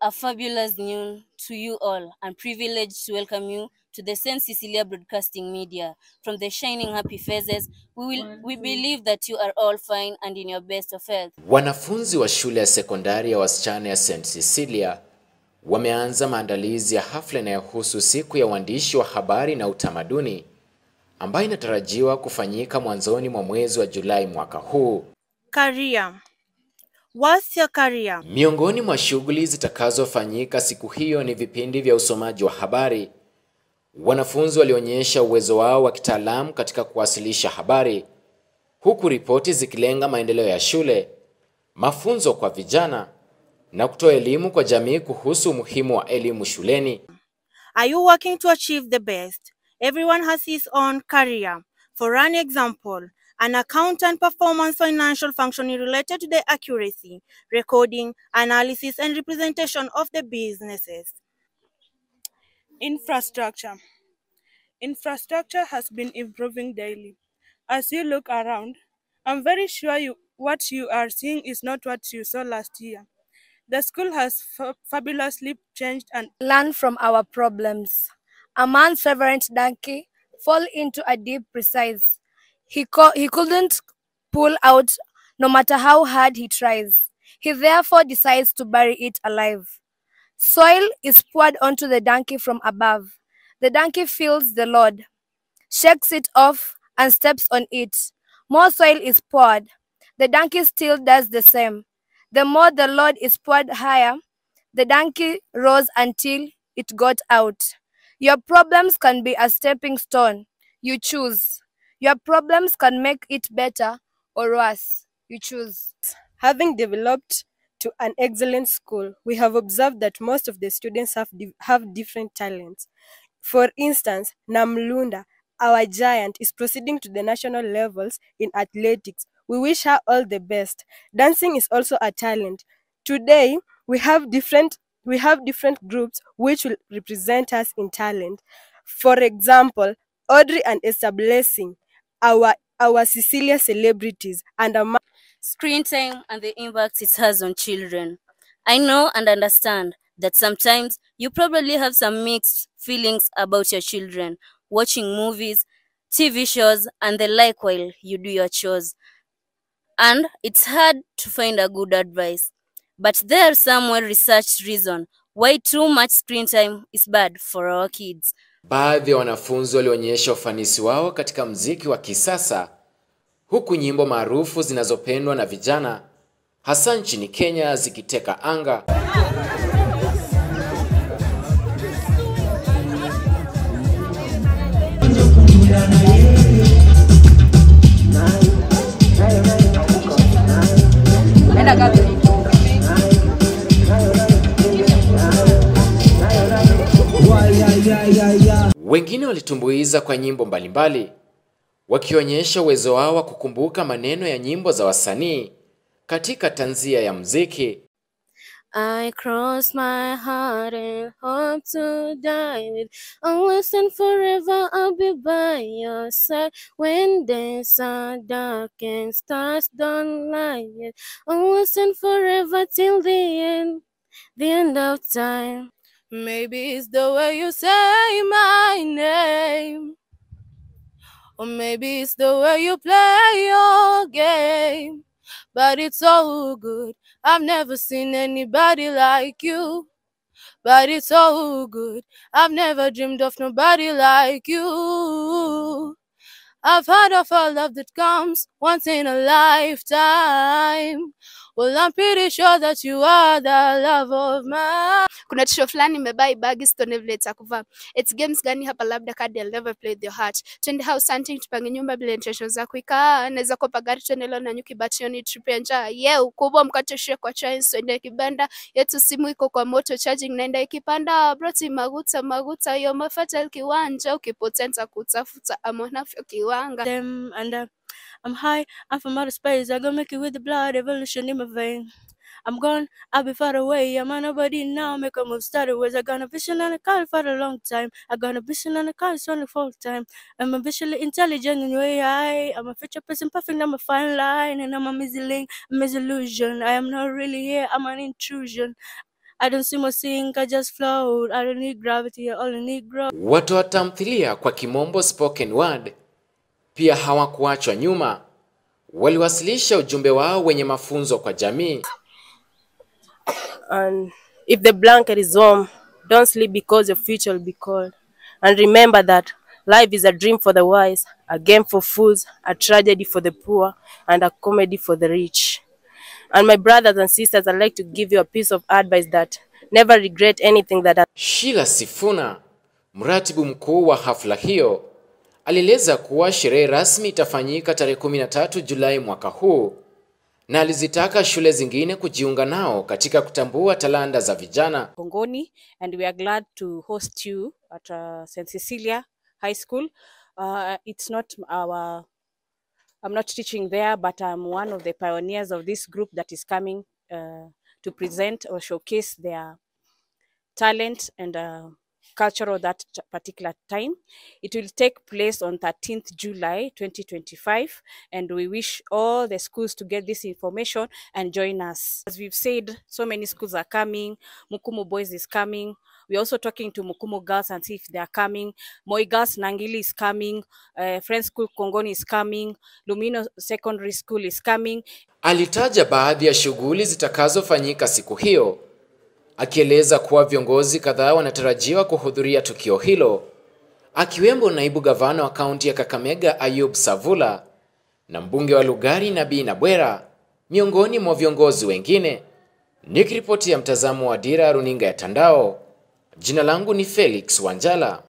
A fabulous noon to you all. I'm privileged to welcome you to the St. Cecilia Broadcasting Media. From the shining happy faces, we believe that you are all fine and in your best of health. Wanafunzi wa shule ya sekondari ya wasichana ya St. Cecilia wameanza maandalizi ya hafla inayohusu siku ya uandishi wa habari na utamaduni ambayo inatarajiwa kufanyika mwanzoni mwa mwezi wa Julai mwaka huu. Career. What's your career? Miongoni mwa shughuli zitakazofanyika siku hiyo ni vipindi vya usomaji wa habari. Wanafunzi walionyesha uwezo wao wa kitaalamu katika kuwasilisha habari, huku ripoti zikilenga maendeleo ya shule, mafunzo kwa vijana na kutoa elimu kwa jamii kuhusu umuhimu wa elimu shuleni. Are you working to achieve the best? Everyone has his own career. For an example, an accountant performs financial functioning related to the accuracy, recording, analysis, and representation of the businesses. Infrastructure. Infrastructure has been improving daily. As you look around, I'm very sure what you are seeing is not what you saw last year. The school has fabulously changed and learn from our problems. A man's favorite donkey fall into a deep precise. He couldn't pull out no matter how hard he tries. He therefore decides to bury it alive. Soil is poured onto the donkey from above. The donkey feels the load, shakes it off, and steps on it. More soil is poured. The donkey still does the same. The more the load is poured higher, the donkey rose until it got out. Your problems can be a stepping stone. You choose. Your problems can make it better or worse. You choose. Having developed to an excellent school, we have observed that most of the students have different talents. For instance, Namlunda, our giant, is proceeding to the national levels in athletics. We wish her all the best. Dancing is also a talent. Today, we have different groups which will represent us in talent. For example, Audrey and Esther Blessing, our Cecilia celebrities, and Screen time and the impact it has on children. I know and understand that sometimes you probably have some mixed feelings about your children watching movies, TV shows, and the like while you do your chores. And it's hard to find a good advice. But there are some well-researched reasons why too much screen time is bad for our kids. Baadhi ya wanafunzi walionyesha ufanisi wao katika muziki wa kisasa, huku nyimbo maarufu zinazopendwa na vijana hasa nchini Kenya zikiteka anga. Wengine walitumbuiza kwa nyimbo mbalimbali, wakionyesha uwezo wao wa kukumbuka maneno ya nyimbo za wasanii katika tanzia ya muziki. I cross my heart and hope to die with. Always and forever I'll be by your side. When days are dark and stars don't light yet. Always and forever till the end of time. Maybe it's the way you say my name. Or maybe it's the way you play your game. But it's so good. I've never seen anybody like you. But it's so good. I've never dreamed of nobody like you. I've heard of a love that comes once in a lifetime. Well, I'm pretty sure that you are the love of my. Kuna tisho fulani nimebuy bagi stone vile itakuvaa. It's games gani hapa labda kadi I'll never play your heart. Twende house hunting tupange nyumba bila intention za kuikaa. Naweza kopa gari twende leo na nyuki bationi trip ya njaa. Ukubwa mkatoshe kwa chains twende kibanda. Yetu simu iko kwa moto charging naenda ikipanda. Broti maguta yo mafuta kiwanja ukipotenta kutafuta amona fyo kiwanga. them and I'm high, I'm from outer space. I go make it with the blood evolution in my vein. I'm gone, I'll be far away. I'm on nobody now, make a move started ways. I got a vision and a call for a long time. I got a vision and a call, it's only full time. I'm a visually intelligent in way I'm a future person perfect, I'm a fine line. And I'm a misillusion. I am not really here, I'm an intrusion. I don't swim or sink, I just float. I don't need gravity, I only need growth. Watu wa tamthilia kwa kimombo spoken word pia hawakuachwa nyuma. Waliwasilisha ujumbe wao wenye mafunzo kwa jamii. And if the blanket is warm, don't sleep because your future will be cold. And remember that life is a dream for the wise, a game for fools, a tragedy for the poor, and a comedy for the rich. And my brothers and sisters, I'd like to give you a piece of advice that never regret anything that Sheila Sifuna, mratibu mkuu wa hafla hiyo, alieleza kuwa sherehe rasmi itafanyika tarehe 13 Julai mwaka huu, na alizitaka shule zingine kujiunga nao katika kutambua talanta za vijana. Kongoni, and we are glad to host you at St. Cecilia High School. It's not I'm not teaching there, but I'm one of the pioneers of this group that is coming to present or showcase their talent and culture of that particular time. It will take place on 13th July 2025, and we wish all the schools to get this information and join us. As we've said, so many schools are coming. Mukumu Boys is coming. We're also talking to Mukumu Girls and see if they are coming. Moi Girls Nangili is coming. Friends School Kongoni is coming. Lumino Secondary School is coming. Alitaja baadhi ya shughuli zitakazofanyika siku hiyo, akieleza kuwa viongozi kadhaa wanatarajiwa kuhudhuria tukio hilo, akiwemo naibu gavana wa kaunti ya Kakamega Ayub Savula na mbunge wa Lugari Nabii Nabwera, miongoni mwa viongozi wengine. Nikiripoti ya mtazamo wa Dira Runinga ya Tandao, jina langu ni Felix Wanjala.